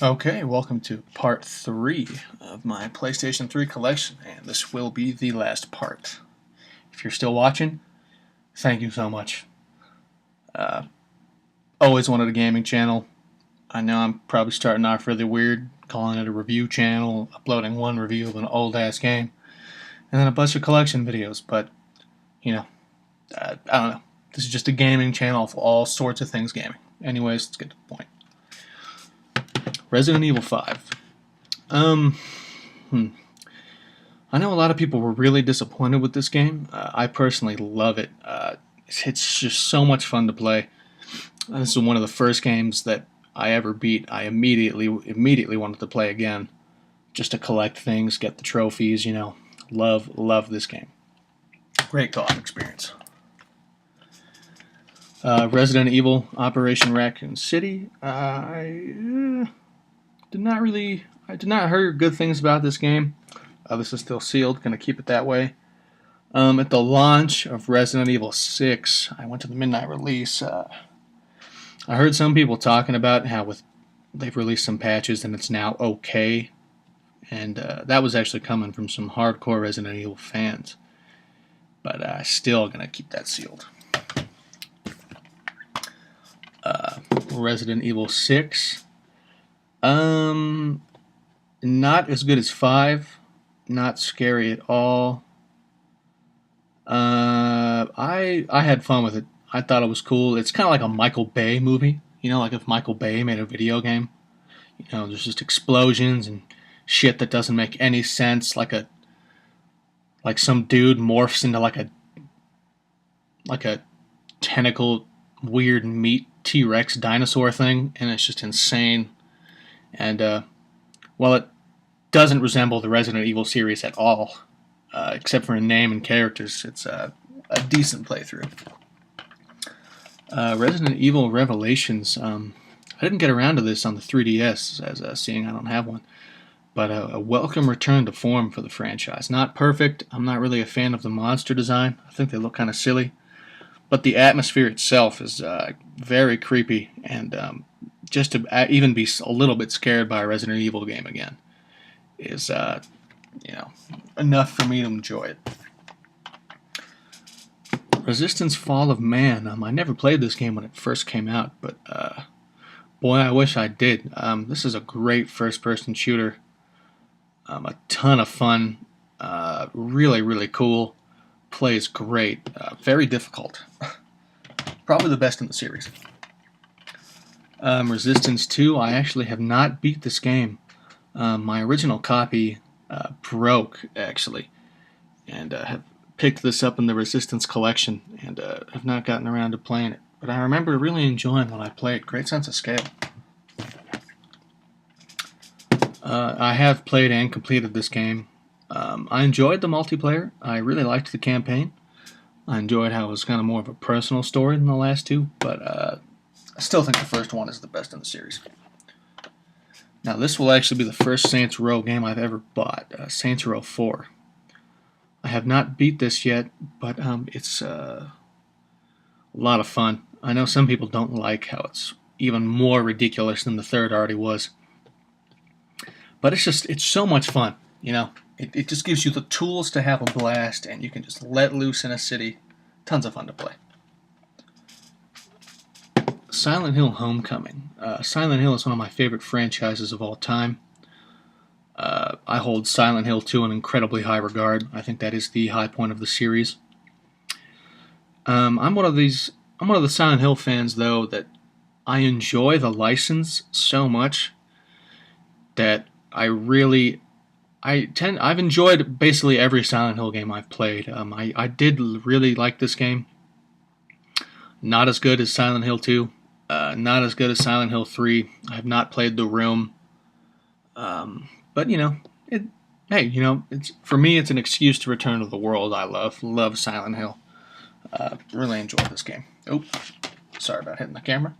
Okay, welcome to part 3 of my PlayStation 3 collection, and this will be the last part. If you're still watching, thank you so much. Always wanted a gaming channel. I know I'm probably starting off really weird, calling it a review channel, uploading one review of an old-ass game, and then a bunch of collection videos, but, you know, I don't know. This is just a gaming channel for all sorts of things gaming. Anyways, let's get to the point. Resident Evil 5. Um, I know a lot of people were really disappointed with this game. I personally love it. It's just so much fun to play. This is one of the first games that I ever beat. I immediately wanted to play again, just to collect things, get the trophies. Love this game. Great co-op experience. Resident Evil Operation Raccoon City. I did not hear good things about this game. This is still sealed. Going to keep it that way. At the launch of Resident Evil 6, I went to the midnight release. I heard some people talking about how they've released some patches and it's now okay. And that was actually coming from some hardcore Resident Evil fans. But still going to keep that sealed. Resident Evil 6. Not as good as 5. Not scary at all. I had fun with it. I thought it was cool. It's kind of like a Michael Bay movie. Like if Michael Bay made a video game. There's just explosions and shit that doesn't make any sense. Like some dude morphs into like a tentacle weird meat T-Rex dinosaur thing, and it's just insane. And while it doesn't resemble the Resident Evil series at all, except for name and characters, it's a decent playthrough. Resident Evil Revelations. I didn't get around to this on the 3DS, as seeing I don't have one, but a welcome return to form for the franchise. Not perfect. I'm not really a fan of the monster design. I think they look kind of silly, but the atmosphere itself is very creepy, and just to even be a little bit scared by a Resident Evil game again is enough for me to enjoy it. Resistance Fall of Man. I never played this game when it first came out, but boy, I wish I did. This is a great first-person shooter. A ton of fun. Really, really cool. Plays great. Very difficult. Probably the best in the series. Resistance 2. I actually have not beat this game. My original copy broke, actually, and have picked this up in the Resistance collection, and have not gotten around to playing it. But I remember really enjoying when I played. Great sense of scale. I have played and completed this game. I enjoyed the multiplayer. I really liked the campaign. I enjoyed how it was kind of more of a personal story than the last two, but I still think the first one is the best in the series. Now, this will actually be the first Saints Row game I've ever bought, Saints Row 4. I have not beat this yet, but it's a lot of fun. I know some people don't like how it's even more ridiculous than the third already was. But it's so much fun, It just gives you the tools to have a blast, and you can just let loose in a city. Tons of fun to play. Silent Hill Homecoming. Silent Hill is one of my favorite franchises of all time. I hold Silent Hill 2 in incredibly high regard. I think that is the high point of the series. I'm one of the Silent Hill fans, though, that I enjoy the license so much that I've enjoyed basically every Silent Hill game I've played. I did really like this game. Not as good as Silent Hill 2. Not as good as Silent Hill 3. I have not played The Room. But it's for me. It's an excuse to return to the world I love Silent Hill. Really enjoyed this game. Oh, sorry about hitting the camera.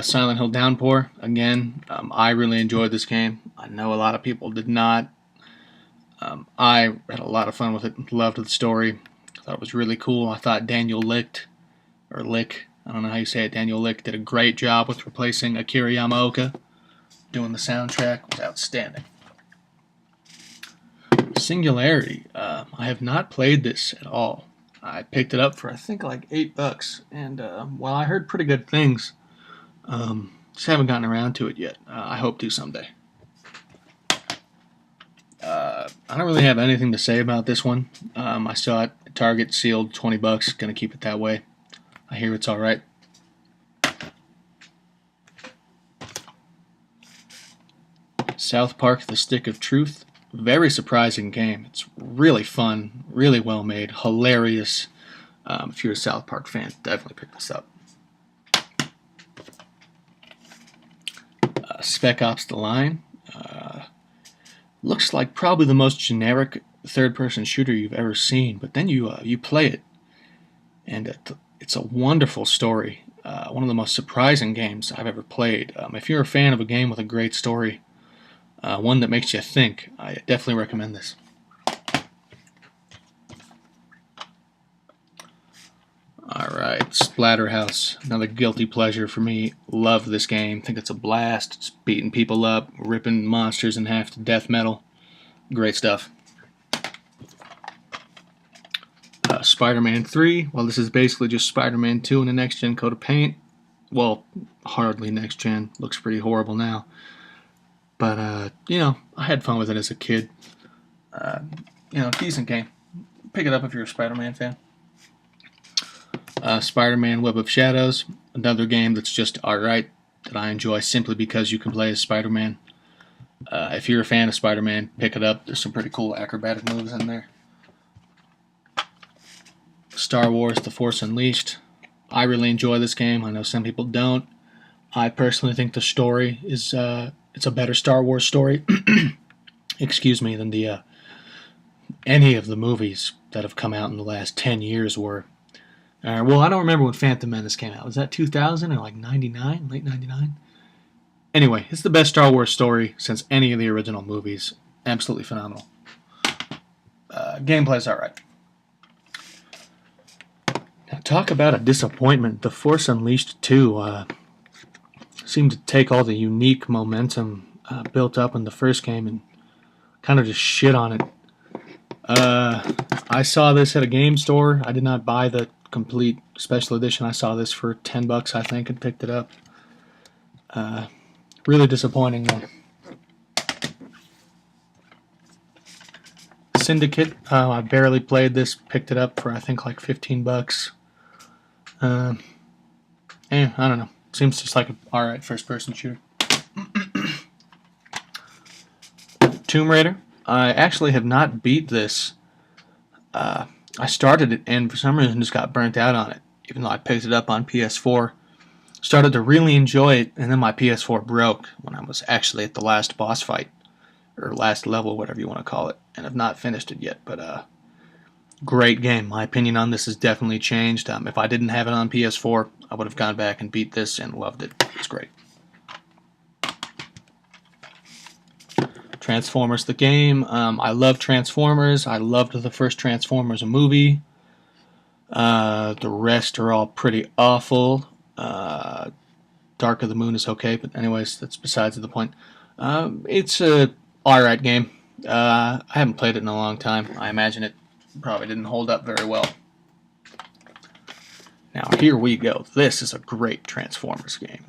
Silent Hill Downpour, again, I really enjoyed this game. I know a lot of people did not. I had a lot of fun with it, loved the story, thought it was really cool. I thought Daniel Licht, I don't know how you say it, Daniel Licht, did a great job with replacing Akira Yamaoka. doing the soundtrack was outstanding. Singularity. I have not played this at all. I picked it up for I think like $8, and while I heard pretty good things, just haven't gotten around to it yet. I hope to someday. I don't really have anything to say about this one. I saw it at Target, sealed, $20. Gonna keep it that way. I hear it's all right. South Park: The Stick of Truth. Very surprising game. It's really fun, really well made, hilarious. If you're a South Park fan, definitely pick this up. Spec Ops: The Line. Looks like probably the most generic third-person shooter you've ever seen, but then you play it, and it's a wonderful story. One of the most surprising games I've ever played. If you're a fan of a game with a great story, one that makes you think, I definitely recommend this. Alright, Splatterhouse, another guilty pleasure for me. Love this game, think it's a blast. It's beating people up, ripping monsters in half to death metal. Great stuff. Spider-Man 3, well, this is basically just Spider-Man 2 in a next-gen coat of paint. Well, hardly next-gen, looks pretty horrible now. But, I had fun with it as a kid. Decent game. Pick it up if you're a Spider-Man fan. Spider-Man Web of Shadows, another game that's just alright, that I enjoy simply because you can play as Spider-Man. If you're a fan of Spider-Man, pick it up. There's some pretty cool acrobatic moves in there. Star Wars: The Force Unleashed. I really enjoy this game. I know some people don't. I personally think the story is it's a better Star Wars story excuse me, than the any of the movies that have come out in the last 10 years were. Well, I don't remember when Phantom Menace came out. Was that 2000 or like 99? Late 99? Anyway, it's the best Star Wars story since any of the original movies. Absolutely phenomenal. Gameplay's alright. Now, talk about a disappointment. The Force Unleashed 2 seemed to take all the unique momentum built up in the first game and kind of just shit on it. I saw this at a game store. I did not buy the complete special edition. I saw this for $10, I think, and picked it up. Really disappointing, though. Syndicate. I barely played this. Picked it up for I think like $15. I don't know. Seems just like an alright first-person shooter. Tomb Raider. I actually have not beat this. I started it and for some reason just got burnt out on it, even though I picked it up on PS4. Started to really enjoy it, and then my PS4 broke when I was actually at the last boss fight, or last level, whatever you want to call it, and I've not finished it yet, but great game. My opinion on this has definitely changed. If I didn't have it on PS4, I would have gone back and beat this and loved it. It's great. Transformers the game. I love Transformers. I loved the first Transformers movie. The rest are all pretty awful. Dark of the Moon is okay, but anyways, that's besides the point. It's a alright game. I haven't played it in a long time. I imagine it probably didn't hold up very well. Now here we go. This is a great Transformers game.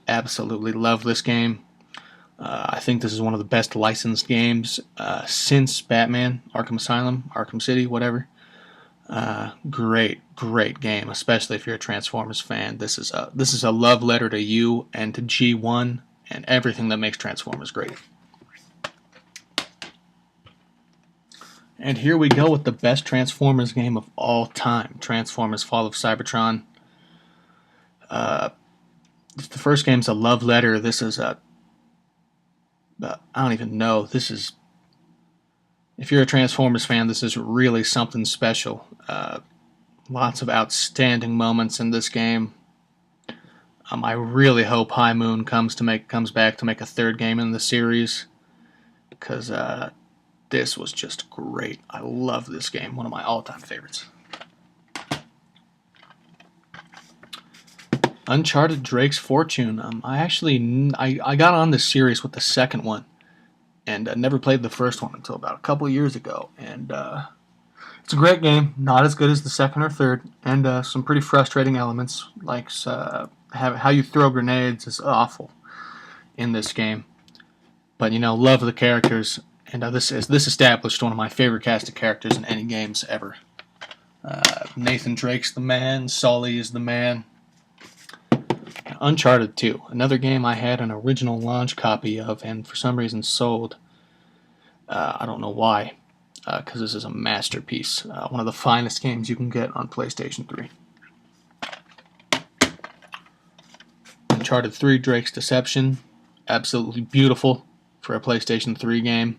Absolutely love this game. I think this is one of the best licensed games since Batman, Arkham Asylum, Arkham City, whatever. Great game, especially if you're a Transformers fan. This is a love letter to you and to G1 and everything that makes Transformers great. And here we go with the best Transformers game of all time, Transformers: Fall of Cybertron. The first game's a love letter. This is a I don't even know. This is, if you're a Transformers fan, this is really something special. Lots of outstanding moments in this game. I really hope High Moon comes back to make a third game in the series, because this was just great. I love this game. One of my all-time favorites. Uncharted Drake's Fortune. I got on this series with the second one, and never played the first one until about a couple years ago. And it's a great game, not as good as the second or third, and some pretty frustrating elements, like how you throw grenades is awful in this game. But love the characters, and this established one of my favorite cast of characters in any games ever. Nathan Drake's the man, Sully is the man. Uncharted 2, another game I had an original launch copy of, and for some reason sold. I don't know why, because this is a masterpiece. One of the finest games you can get on PlayStation 3. Uncharted 3, Drake's Deception, absolutely beautiful for a PlayStation 3 game.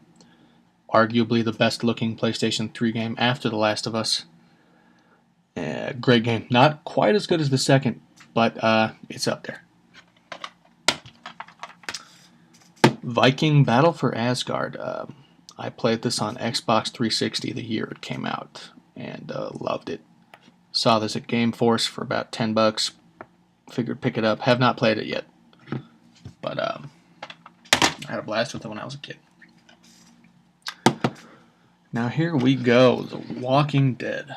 Arguably the best looking PlayStation 3 game after The Last of Us. Great game. Not quite as good as the second, but it's up there. Viking Battle for Asgard. I played this on Xbox 360 the year it came out, and loved it. Saw this at Game Force for about $10. Figured pick it up. Have not played it yet, but I had a blast with it when I was a kid. Now here we go. The Walking Dead.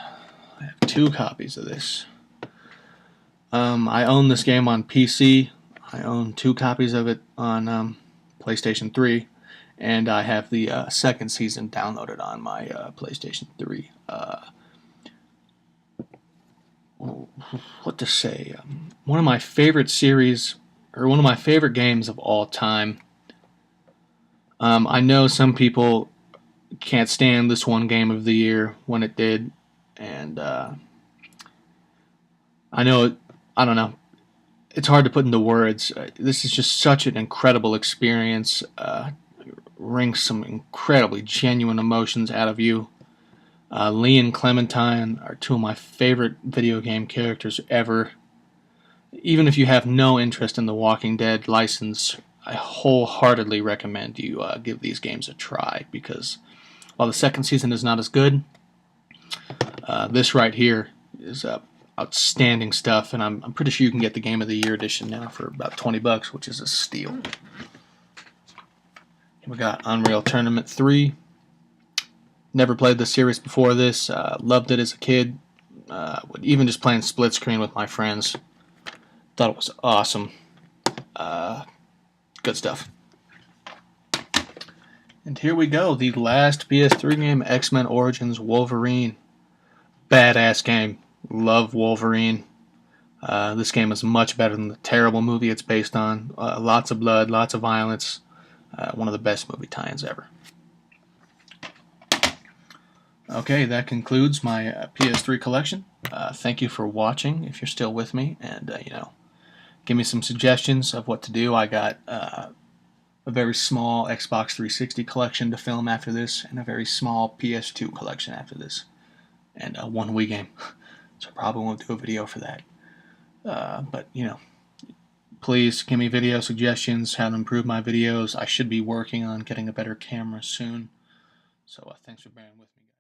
I have 2 copies of this. I own this game on PC. I own 2 copies of it on PlayStation 3, and I have the second season downloaded on my PlayStation 3. What to say? One of my favorite series, or one of my favorite games of all time. I know some people can't stand this one game of the year when it did, and I know I don't know. It's hard to put into words. This is just such an incredible experience. Wrings some incredibly genuine emotions out of you. Lee and Clementine are 2 of my favorite video game characters ever. Even if you have no interest in the Walking Dead license, I wholeheartedly recommend you give these games a try, because while the second season is not as good, this right here is outstanding stuff, and I'm pretty sure you can get the Game of the Year edition now for about $20, which is a steal. We got Unreal Tournament 3. Never played the series before this. Loved it as a kid. Even just playing split screen with my friends. Thought it was awesome. Good stuff. And here we go. The last PS3 game, X-Men Origins Wolverine. Badass game. Love Wolverine. This game is much better than the terrible movie it's based on. Lots of blood, lots of violence. One of the best movie tie-ins ever. Okay, that concludes my PS3 collection. Thank you for watching, if you're still with me, and give me some suggestions of what to do. I got a very small Xbox 360 collection to film after this, and a very small PS2 collection after this, and one Wii game. So I probably won't do a video for that. But please give me video suggestions, how to improve my videos. I should be working on getting a better camera soon. So thanks for bearing with me, guys.